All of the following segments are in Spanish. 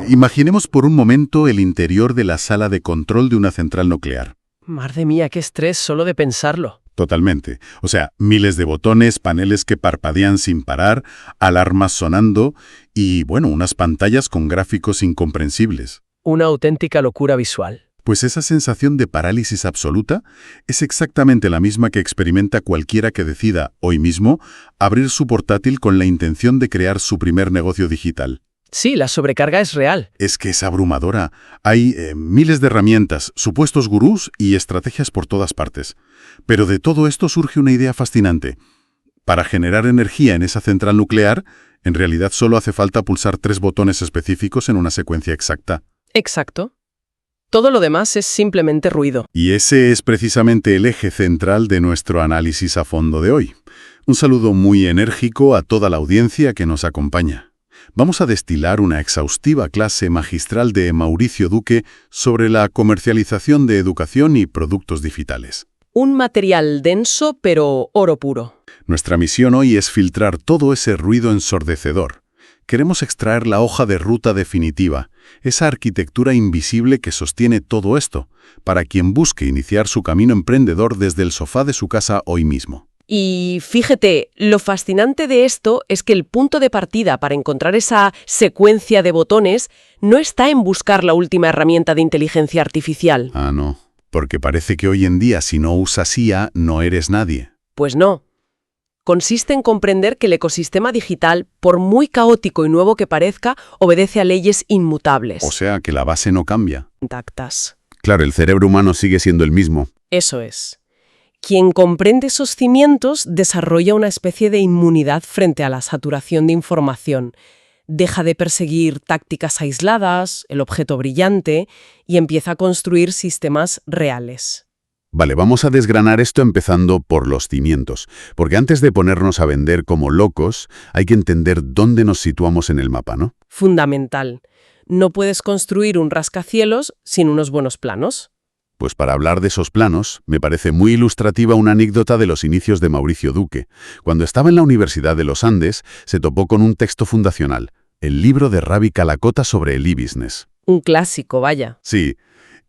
Imaginemos por un momento el interior de la sala de control de una central nuclear. Madre mía, qué estrés solo de pensarlo. Totalmente. O sea, miles de botones, paneles que parpadean sin parar, alarmas sonando y, bueno, unas pantallas con gráficos incomprensibles. Una auténtica locura visual. Pues esa sensación de parálisis absoluta es exactamente la misma que experimenta cualquiera que decida, hoy mismo, abrir su portátil con la intención de crear su primer negocio digital. Sí, la sobrecarga es real. Es que es abrumadora. Hay miles de herramientas, supuestos gurús y estrategias por todas partes. Pero de todo esto surge una idea fascinante. Para generar energía en esa central nuclear, en realidad solo hace falta pulsar 3 botones específicos en una secuencia exacta. Exacto. Todo lo demás es simplemente ruido. Y ese es precisamente el eje central de nuestro análisis a fondo de hoy. Un saludo muy enérgico a toda la audiencia que nos acompaña. Vamos a destilar una exhaustiva clase magistral de Mauricio Duque sobre la comercialización de educación y productos digitales. Un material denso, pero oro puro. Nuestra misión hoy es filtrar todo ese ruido ensordecedor. Queremos extraer la hoja de ruta definitiva, esa arquitectura invisible que sostiene todo esto, para quien busque iniciar su camino emprendedor desde el sofá de su casa hoy mismo. Y fíjate, lo fascinante de esto es que el punto de partida para encontrar esa secuencia de botones no está en buscar la última herramienta de inteligencia artificial. Ah, no. Porque parece que hoy en día si no usas IA, no eres nadie. Pues no. Consiste en comprender que el ecosistema digital, por muy caótico y nuevo que parezca, obedece a leyes inmutables. O sea, que la base no cambia. Intactas. Claro, el cerebro humano sigue siendo el mismo. Eso es. Quien comprende esos cimientos desarrolla una especie de inmunidad frente a la saturación de información. Deja de perseguir tácticas aisladas, el objeto brillante, y empieza a construir sistemas reales. Vale, vamos a desgranar esto empezando por los cimientos, porque antes de ponernos a vender como locos, hay que entender dónde nos situamos en el mapa, ¿no? Fundamental. No puedes construir un rascacielos sin unos buenos planos. Pues para hablar de esos planos, me parece muy ilustrativa una anécdota de los inicios de Mauricio Duque. Cuando estaba en la Universidad de los Andes, se topó con un texto fundacional, el libro de Ravi Kalakota sobre el e-business. Un clásico, vaya. Sí,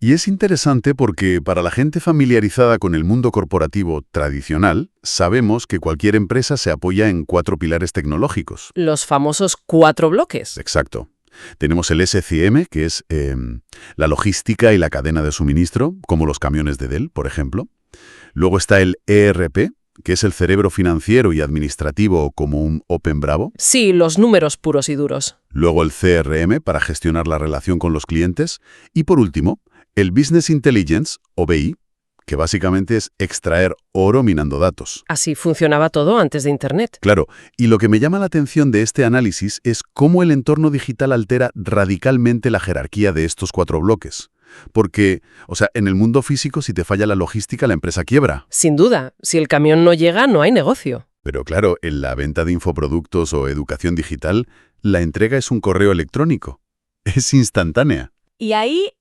y es interesante porque para la gente familiarizada con el mundo corporativo tradicional, sabemos que cualquier empresa se apoya en 4 pilares tecnológicos. Los famosos 4 bloques. Exacto. Tenemos el SCM, que es la logística y la cadena de suministro, como los camiones de Dell, por ejemplo. Luego está el ERP, que es el cerebro financiero y administrativo como un Open Bravo. Sí, los números puros y duros. Luego el CRM, para gestionar la relación con los clientes. Y por último, el Business Intelligence, o BI, que básicamente es extraer oro minando datos. Así funcionaba todo antes de Internet. Claro, y lo que me llama la atención de este análisis es cómo el entorno digital altera radicalmente la jerarquía de estos 4 bloques. Porque, en el mundo físico, si te falla la logística, la empresa quiebra. Sin duda, si el camión no llega, no hay negocio. Pero claro, en la venta de infoproductos o educación digital, la entrega es un correo electrónico. Es instantánea. Y ahí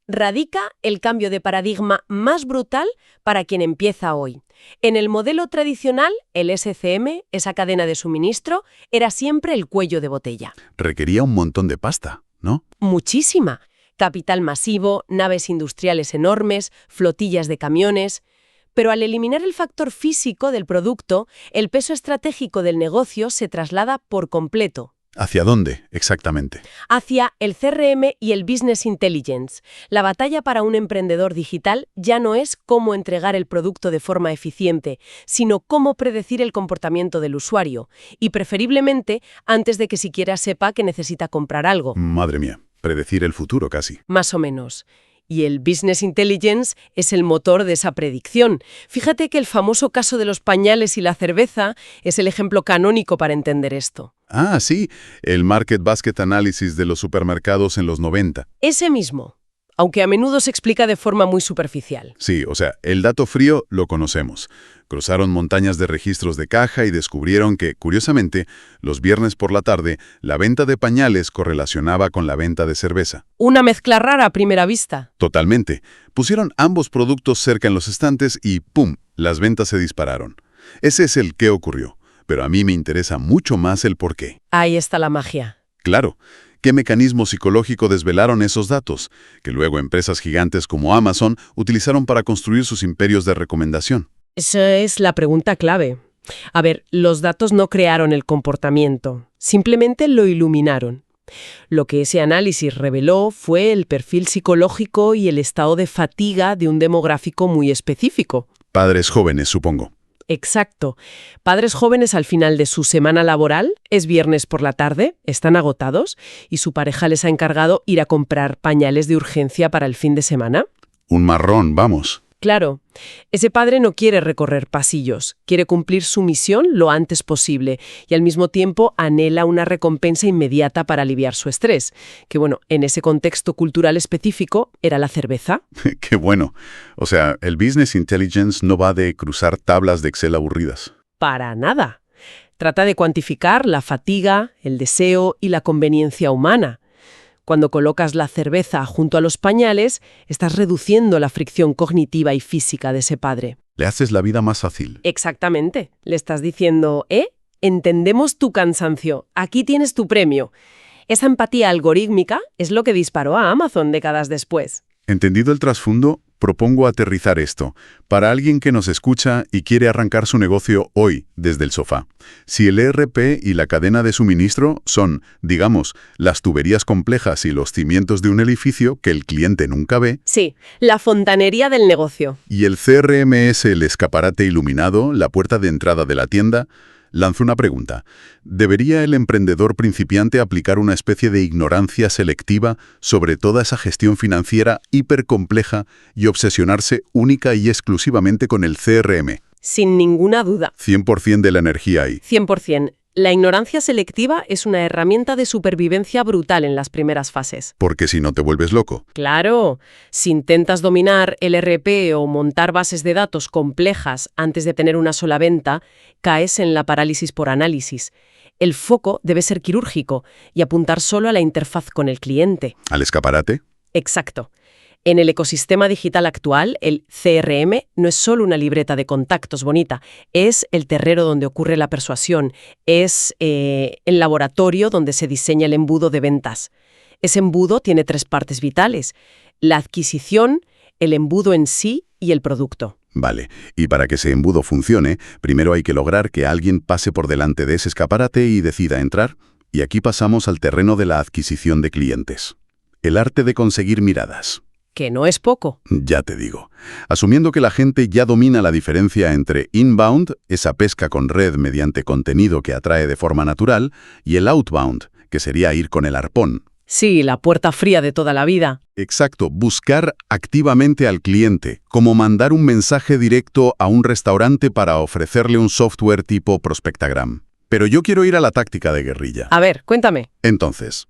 radica el cambio de paradigma más brutal para quien empieza hoy. En el modelo tradicional, el SCM, esa cadena de suministro, era siempre el cuello de botella. Requería un montón de pasta, ¿no? Muchísima. Capital masivo, naves industriales enormes, flotillas de camiones. Pero al eliminar el factor físico del producto, el peso estratégico del negocio se traslada por completo. ¿Hacia dónde, exactamente? Hacia el CRM y el Business Intelligence. La batalla para un emprendedor digital ya no es cómo entregar el producto de forma eficiente, sino cómo predecir el comportamiento del usuario, y preferiblemente antes de que siquiera sepa que necesita comprar algo. Madre mía, predecir el futuro casi. Más o menos. Y el Business Intelligence es el motor de esa predicción. Fíjate que el famoso caso de los pañales y la cerveza es el ejemplo canónico para entender esto. Ah, sí, el Market Basket Analysis de los supermercados en los 90. Ese mismo, aunque a menudo se explica de forma muy superficial. Sí, el dato frío lo conocemos. Cruzaron montañas de registros de caja y descubrieron que, curiosamente, los viernes por la tarde, la venta de pañales correlacionaba con la venta de cerveza. Una mezcla rara a primera vista. Totalmente. Pusieron ambos productos cerca en los estantes y ¡pum!, las ventas se dispararon. Ese es el qué ocurrió, pero a mí me interesa mucho más el por qué. Ahí está la magia. Claro. ¿Qué mecanismo psicológico desvelaron esos datos, que luego empresas gigantes como Amazon utilizaron para construir sus imperios de recomendación? Esa es la pregunta clave. A ver, los datos no crearon el comportamiento, simplemente lo iluminaron. Lo que ese análisis reveló fue el perfil psicológico y el estado de fatiga de un demográfico muy específico. Padres jóvenes, supongo. Exacto. Padres jóvenes al final de su semana laboral, es viernes por la tarde, están agotados y su pareja les ha encargado ir a comprar pañales de urgencia para el fin de semana. Un marrón, vamos. Claro, ese padre no quiere recorrer pasillos, quiere cumplir su misión lo antes posible y al mismo tiempo anhela una recompensa inmediata para aliviar su estrés, que bueno, en ese contexto cultural específico era la cerveza. Qué bueno. O sea, el Business Intelligence no va de cruzar tablas de Excel aburridas. Para nada. Trata de cuantificar la fatiga, el deseo y la conveniencia humana. Cuando colocas la cerveza junto a los pañales, estás reduciendo la fricción cognitiva y física de ese padre. Le haces la vida más fácil. Exactamente. Le estás diciendo, entendemos tu cansancio, aquí tienes tu premio. Esa empatía algorítmica es lo que disparó a Amazon décadas después. Entendido el trasfondo, propongo aterrizar esto para alguien que nos escucha y quiere arrancar su negocio hoy desde el sofá. Si el ERP y la cadena de suministro son, digamos, las tuberías complejas y los cimientos de un edificio que el cliente nunca ve, Sí, la fontanería del negocio. y el CRM es el escaparate iluminado, la puerta de entrada de la tienda, lanzo una pregunta. ¿Debería el emprendedor principiante aplicar una especie de ignorancia selectiva sobre toda esa gestión financiera hipercompleja y obsesionarse única y exclusivamente con el CRM? Sin ninguna duda. 100% de la energía ahí. 100%. La ignorancia selectiva es una herramienta de supervivencia brutal en las primeras fases. Porque si no te vuelves loco. Claro, si intentas dominar el ERP o montar bases de datos complejas antes de tener una sola venta, caes en la parálisis por análisis. El foco debe ser quirúrgico y apuntar solo a la interfaz con el cliente. ¿Al escaparate? Exacto. En el ecosistema digital actual, el CRM no es solo una libreta de contactos bonita, es el terreno donde ocurre la persuasión, es el laboratorio donde se diseña el embudo de ventas. Ese embudo tiene 3 partes vitales: la adquisición, el embudo en sí y el producto. Vale, y para que ese embudo funcione, primero hay que lograr que alguien pase por delante de ese escaparate y decida entrar, y aquí pasamos al terreno de la adquisición de clientes. El arte de conseguir miradas. Que no es poco. Ya te digo. Asumiendo que la gente ya domina la diferencia entre inbound, esa pesca con red mediante contenido que atrae de forma natural, y el outbound, que sería ir con el arpón. Sí, la puerta fría de toda la vida. Exacto, buscar activamente al cliente, como mandar un mensaje directo a un restaurante para ofrecerle un software tipo Prospectagram. Pero yo quiero ir a la táctica de guerrilla. A ver, cuéntame. Entonces,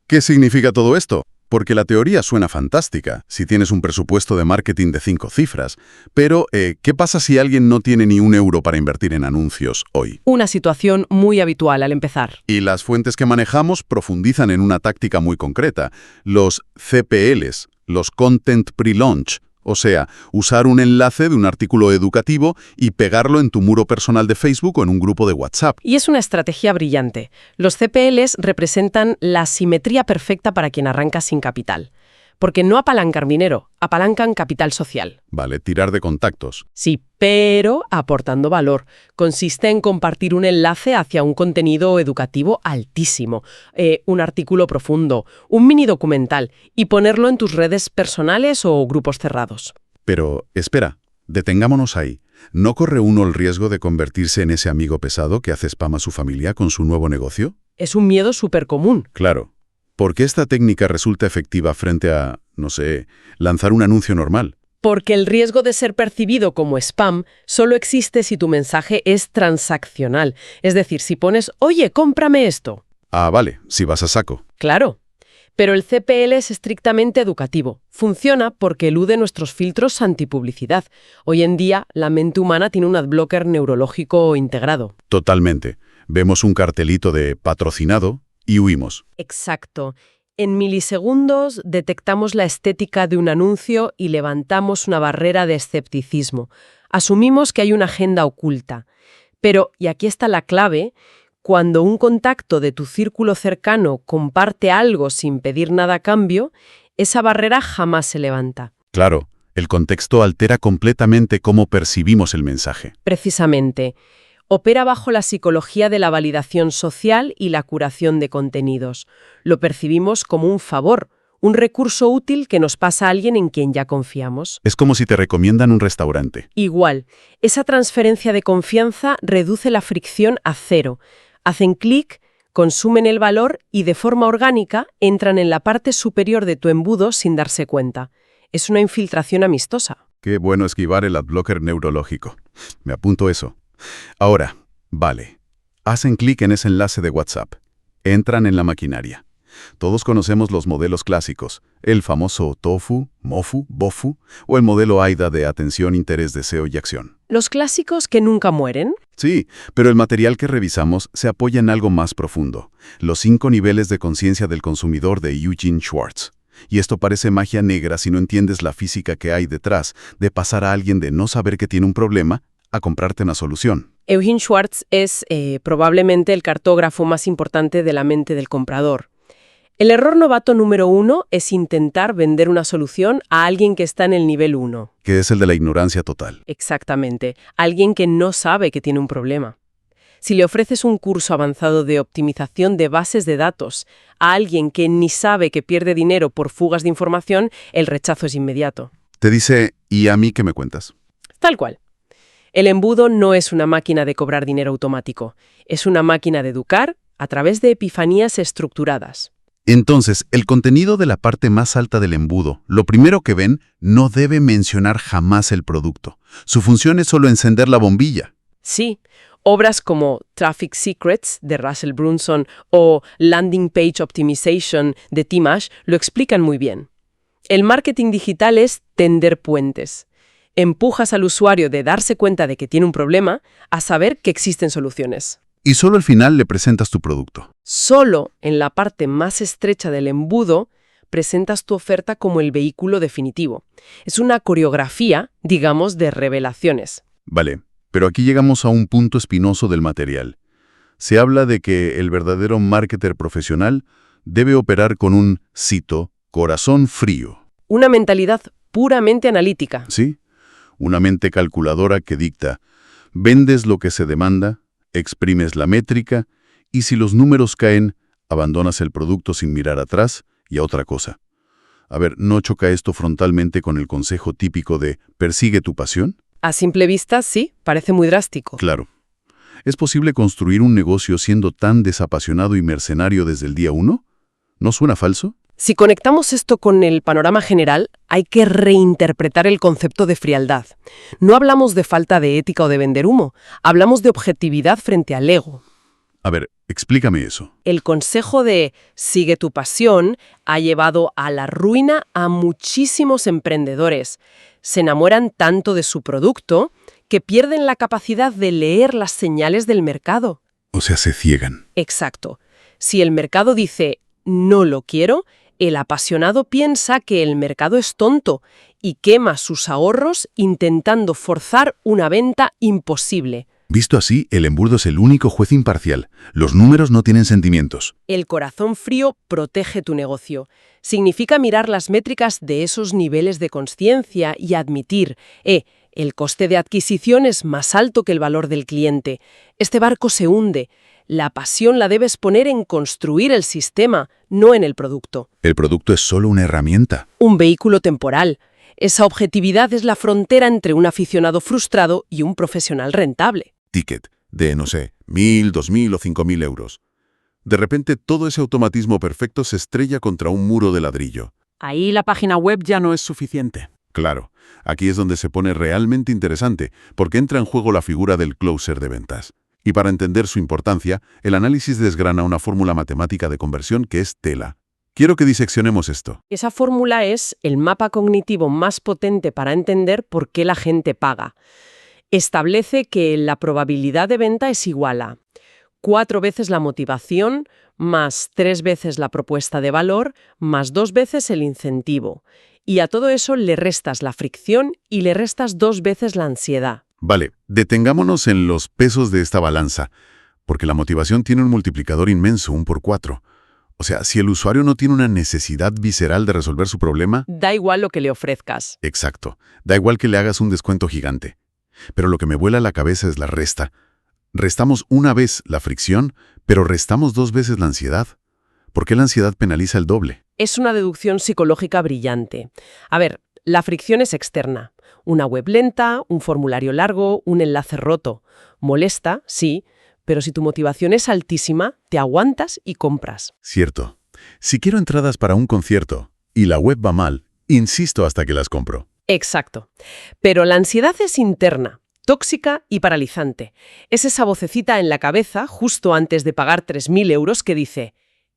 ¿qué significa todo esto? Porque la teoría suena fantástica, si tienes un presupuesto de marketing de 5 cifras. Pero, ¿qué pasa si alguien no tiene ni un euro para invertir en anuncios hoy? Una situación muy habitual al empezar. Y las fuentes que manejamos profundizan en una táctica muy concreta, los CPLs, los Content Pre-Launch. O sea, usar un enlace de un artículo educativo y pegarlo en tu muro personal de Facebook o en un grupo de WhatsApp. Y es una estrategia brillante. Los CPLs representan la simetría perfecta para quien arranca sin capital. Porque no apalancan dinero, apalancan capital social. Vale, tirar de contactos. Sí, pero aportando valor. Consiste en compartir un enlace hacia un contenido educativo altísimo, un artículo profundo, un mini documental, y ponerlo en tus redes personales o grupos cerrados. Pero, espera, detengámonos ahí. ¿No corre uno el riesgo de convertirse en ese amigo pesado que hace spam a su familia con su nuevo negocio? Es un miedo súper común. Claro. ¿Por qué esta técnica resulta efectiva frente a, no sé, lanzar un anuncio normal? Porque el riesgo de ser percibido como spam solo existe si tu mensaje es transaccional. Es decir, si pones, oye, cómprame esto. Ah, vale, si vas a saco. Claro. Pero el CPL es estrictamente educativo. Funciona porque elude nuestros filtros antipublicidad. Hoy en día, la mente humana tiene un adblocker neurológico integrado. Totalmente. Vemos un cartelito de patrocinado y huimos. Exacto. En milisegundos detectamos la estética de un anuncio y levantamos una barrera de escepticismo. Asumimos que hay una agenda oculta. Pero, y aquí está la clave, Cuando un contacto de tu círculo cercano comparte algo sin pedir nada a cambio, esa barrera jamás se levanta. Claro, el contexto altera completamente cómo percibimos el mensaje. Precisamente, opera bajo la psicología de la validación social y la curación de contenidos. Lo percibimos como un favor, un recurso útil que nos pasa a alguien en quien ya confiamos. Es como si te recomiendan un restaurante. Igual, esa transferencia de confianza reduce la fricción a cero. Hacen clic, consumen el valor y de forma orgánica entran en la parte superior de tu embudo sin darse cuenta. Es una infiltración amistosa. Qué bueno esquivar el adblocker neurológico. Me apunto eso. Ahora, vale. Hacen clic en ese enlace de WhatsApp. Entran en la maquinaria. Todos conocemos los modelos clásicos, el famoso TOFU, MOFU, BOFU o el modelo AIDA de atención, interés, deseo y acción. Los clásicos que nunca mueren. Sí, pero el material que revisamos se apoya en algo más profundo, los 5 niveles de conciencia del consumidor de Eugene Schwartz. Y esto parece magia negra si no entiendes la física que hay detrás de pasar a alguien de no saber que tiene un problema a comprarte una solución. Eugene Schwartz es probablemente el cartógrafo más importante de la mente del comprador. El error novato número 1 es intentar vender una solución a alguien que está en el nivel 1. Que es el de la ignorancia total. Exactamente, alguien que no sabe que tiene un problema. Si le ofreces un curso avanzado de optimización de bases de datos a alguien que ni sabe que pierde dinero por fugas de información, el rechazo es inmediato. Te dice, ¿y a mí qué me cuentas? Tal cual. El embudo no es una máquina de cobrar dinero automático, es una máquina de educar a través de epifanías estructuradas. Entonces, el contenido de la parte más alta del embudo, lo primero que ven, no debe mencionar jamás el producto. Su función es solo encender la bombilla. Sí, obras como Traffic Secrets de Russell Brunson o Landing Page Optimization de Tim Ash lo explican muy bien. El marketing digital es tender puentes. Empujas al usuario de darse cuenta de que tiene un problema a saber que existen soluciones. Y solo al final le presentas tu producto. Solo en la parte más estrecha del embudo presentas tu oferta como el vehículo definitivo. Es una coreografía, digamos, de revelaciones. Vale, pero aquí llegamos a un punto espinoso del material. Se habla de que el verdadero marketer profesional debe operar con un, cito, corazón frío. Una mentalidad puramente analítica. ¿Sí? Una mente calculadora que dicta, vendes lo que se demanda, exprimes la métrica y si los números caen, abandonas el producto sin mirar atrás y a otra cosa. A ver, ¿no choca esto frontalmente con el consejo típico de persigue tu pasión? A simple vista, sí, parece muy drástico. Claro. ¿Es posible construir un negocio siendo tan desapasionado y mercenario desde el día 1? ¿No suena falso? Si conectamos esto con el panorama general, hay que reinterpretar el concepto de frialdad. No hablamos de falta de ética o de vender humo, hablamos de objetividad frente al ego. A ver, explícame eso. El consejo de sigue tu pasión ha llevado a la ruina a muchísimos emprendedores. Se enamoran tanto de su producto que pierden la capacidad de leer las señales del mercado. O sea, se ciegan. Exacto. Si el mercado dice no lo quiero, el apasionado piensa que el mercado es tonto y quema sus ahorros intentando forzar una venta imposible. Visto así, el embudo es el único juez imparcial. Los números no tienen sentimientos. El corazón frío protege tu negocio. Significa mirar las métricas de esos niveles de consciencia y admitir, el coste de adquisición es más alto que el valor del cliente. Este barco se hunde. La pasión la debes poner en construir el sistema, no en el producto. El producto es solo una herramienta. Un vehículo temporal. Esa objetividad es la frontera entre un aficionado frustrado y un profesional rentable. Ticket de, no sé, 1.000, 2.000 o 5.000 euros. De repente todo ese automatismo perfecto se estrella contra un muro de ladrillo. Ahí la página web ya no es suficiente. Claro, aquí es donde se pone realmente interesante, porque entra en juego la figura del closer de ventas. Y para entender su importancia, el análisis desgrana una fórmula matemática de conversión que es tela. Quiero que diseccionemos esto. Esa fórmula es el mapa cognitivo más potente para entender por qué la gente paga. Establece que la probabilidad de venta es igual a 4 veces la motivación, más 3 veces la propuesta de valor, más 2 veces el incentivo. Y a todo eso le restas la fricción y le restas 2 veces la ansiedad. Vale, detengámonos en los pesos de esta balanza, porque la motivación tiene un multiplicador inmenso, 1 por 4. O sea, si el usuario no tiene una necesidad visceral de resolver su problema, Da igual lo que le ofrezcas. exacto, da igual que le hagas un descuento gigante. Pero lo que me vuela la cabeza es la resta. Restamos una vez la fricción, pero restamos 2 veces la ansiedad. ¿Por qué la ansiedad penaliza el doble? Es una deducción psicológica brillante. A ver, la fricción es externa. Una web lenta, un formulario largo, un enlace roto. Molesta, sí, pero si tu motivación es altísima, te aguantas y compras. Cierto. Si quiero entradas para un concierto y la web va mal, insisto hasta que las compro. Exacto. Pero la ansiedad es interna, tóxica y paralizante. Es esa vocecita en la cabeza, justo antes de pagar 3.000 euros, que dice: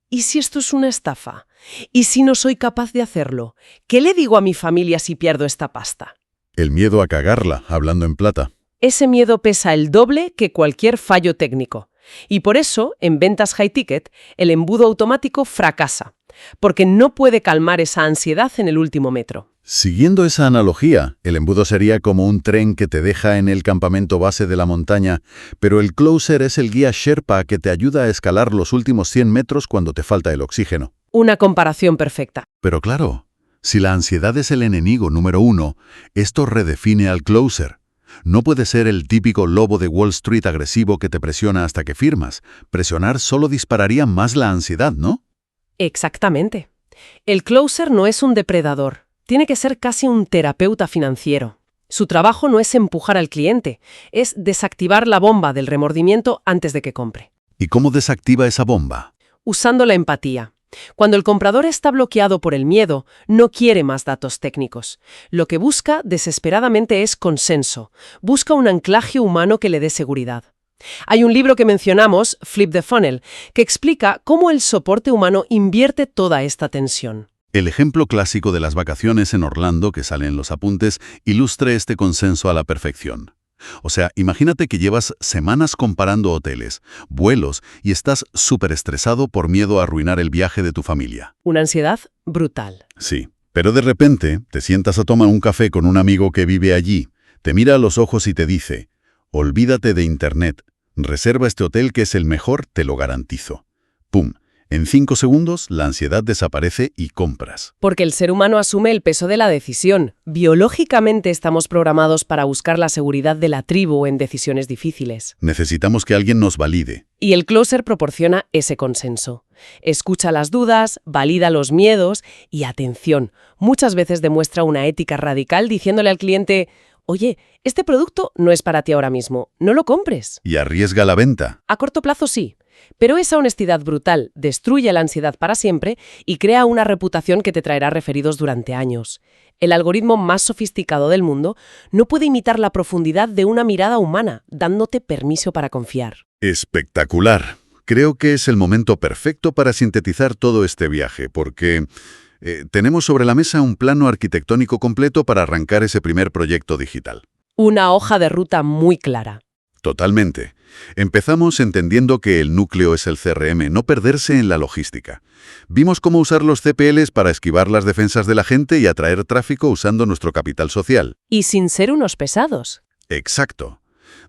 ¿y si esto es una estafa? ¿Y si no soy capaz de hacerlo? ¿Qué le digo a mi familia si pierdo esta pasta? El miedo a cagarla, hablando en plata. Ese miedo pesa el doble que cualquier fallo técnico. Y por eso, en ventas high ticket, el embudo automático fracasa, porque no puede calmar esa ansiedad en el último metro. Siguiendo esa analogía, el embudo sería como un tren que te deja en el campamento base de la montaña, pero el closer es el guía Sherpa que te ayuda a escalar los últimos 100 metros cuando te falta el oxígeno. Una comparación perfecta. Pero claro, si la ansiedad es el enemigo número 1, esto redefine al closer. No puede ser el típico lobo de Wall Street agresivo que te presiona hasta que firmas. Presionar solo dispararía más la ansiedad, ¿no? Exactamente. El closer no es un depredador. Tiene que ser casi un terapeuta financiero. Su trabajo no es empujar al cliente, es desactivar la bomba del remordimiento antes de que compre. ¿Y cómo desactiva esa bomba? Usando la empatía. Cuando el comprador está bloqueado por el miedo, no quiere más datos técnicos. Lo que busca desesperadamente es consenso. Busca un anclaje humano que le dé seguridad. Hay un libro que mencionamos, Flip the Funnel, que explica cómo el soporte humano invierte toda esta tensión. El ejemplo clásico de las vacaciones en Orlando, que sale en los apuntes, ilustra este consenso a la perfección. O sea, imagínate que llevas semanas comparando hoteles, vuelos y estás súper estresado por miedo a arruinar el viaje de tu familia. Una ansiedad brutal. Sí, pero de repente te sientas a tomar un café con un amigo que vive allí, te mira a los ojos y te dice: olvídate de Internet, reserva este hotel que es el mejor, te lo garantizo. ¡Pum! En 5 segundos, la ansiedad desaparece y compras. Porque el ser humano asume el peso de la decisión. Biológicamente estamos programados para buscar la seguridad de la tribu en decisiones difíciles. Necesitamos que alguien nos valide. Y el closer proporciona ese consenso. Escucha las dudas, valida los miedos y, atención, muchas veces demuestra una ética radical diciéndole al cliente: oye, este producto no es para ti ahora mismo, no lo compres. Y arriesga la venta. A corto plazo sí. Pero esa honestidad brutal destruye la ansiedad para siempre y crea una reputación que te traerá referidos durante años. El algoritmo más sofisticado del mundo no puede imitar la profundidad de una mirada humana, dándote permiso para confiar. Espectacular. Creo que es el momento perfecto para sintetizar todo este viaje, porque tenemos sobre la mesa un plano arquitectónico completo para arrancar ese primer proyecto digital. Una hoja de ruta muy clara. Totalmente. Empezamos entendiendo que el núcleo es el CRM, no perderse en la logística. Vimos cómo usar los CPLs para esquivar las defensas de la gente y atraer tráfico usando nuestro capital social. Y sin ser unos pesados. Exacto.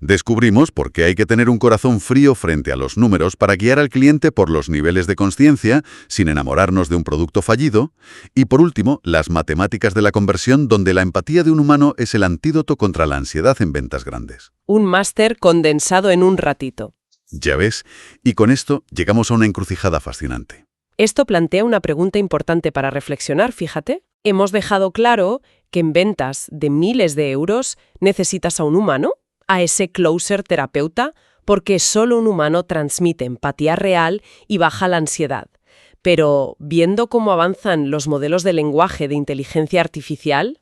Descubrimos por qué hay que tener un corazón frío frente a los números para guiar al cliente por los niveles de consciencia, sin enamorarnos de un producto fallido. Y por último, las matemáticas de la conversión, donde la empatía de un humano es el antídoto contra la ansiedad en ventas grandes. Un máster condensado en un ratito. Ya ves, y con esto llegamos a una encrucijada fascinante. Esto plantea una pregunta importante para reflexionar, fíjate. Hemos dejado claro que en ventas de miles de euros necesitas a un humano, a ese closer terapeuta, porque solo un humano transmite empatía real y baja la ansiedad. Pero, viendo cómo avanzan los modelos de lenguaje de inteligencia artificial,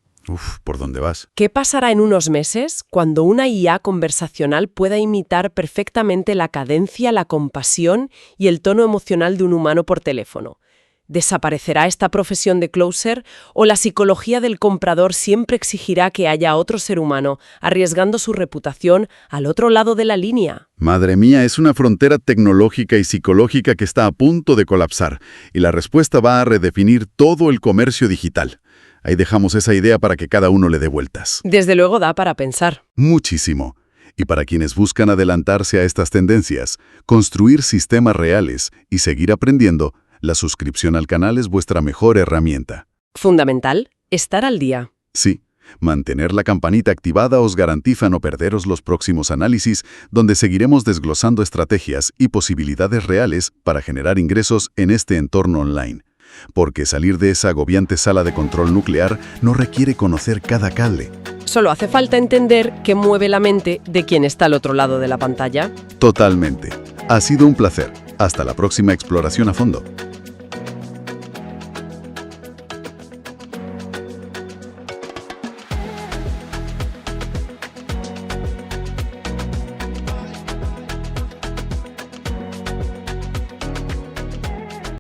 ¿Por dónde vas? ¿qué pasará en unos meses cuando una IA conversacional pueda imitar perfectamente la cadencia, la compasión y el tono emocional de un humano por teléfono? ¿Desaparecerá esta profesión de closer o la psicología del comprador siempre exigirá que haya otro ser humano arriesgando su reputación al otro lado de la línea? Madre mía, es una frontera tecnológica y psicológica que está a punto de colapsar, y la respuesta va a redefinir todo el comercio digital. Ahí dejamos esa idea para que cada uno le dé vueltas. Desde luego da para pensar. Muchísimo. Y para quienes buscan adelantarse a estas tendencias, construir sistemas reales y seguir aprendiendo, la suscripción al canal es vuestra mejor herramienta. Fundamental, estar al día. Sí, mantener la campanita activada os garantiza no perderos los próximos análisis, donde seguiremos desglosando estrategias y posibilidades reales para generar ingresos en este entorno online. Porque salir de esa agobiante sala de control nuclear no requiere conocer cada cable. Solo hace falta entender qué mueve la mente de quien está al otro lado de la pantalla. Totalmente. Ha sido un placer. Hasta la próxima exploración a fondo.